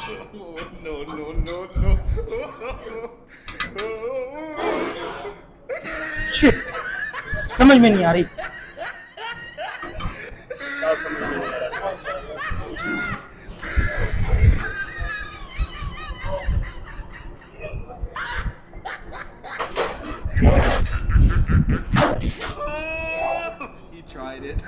No, no, no, no. Shit, समझ में नहीं आ रही। क्या समझ में नहीं आ रहा? He tried it.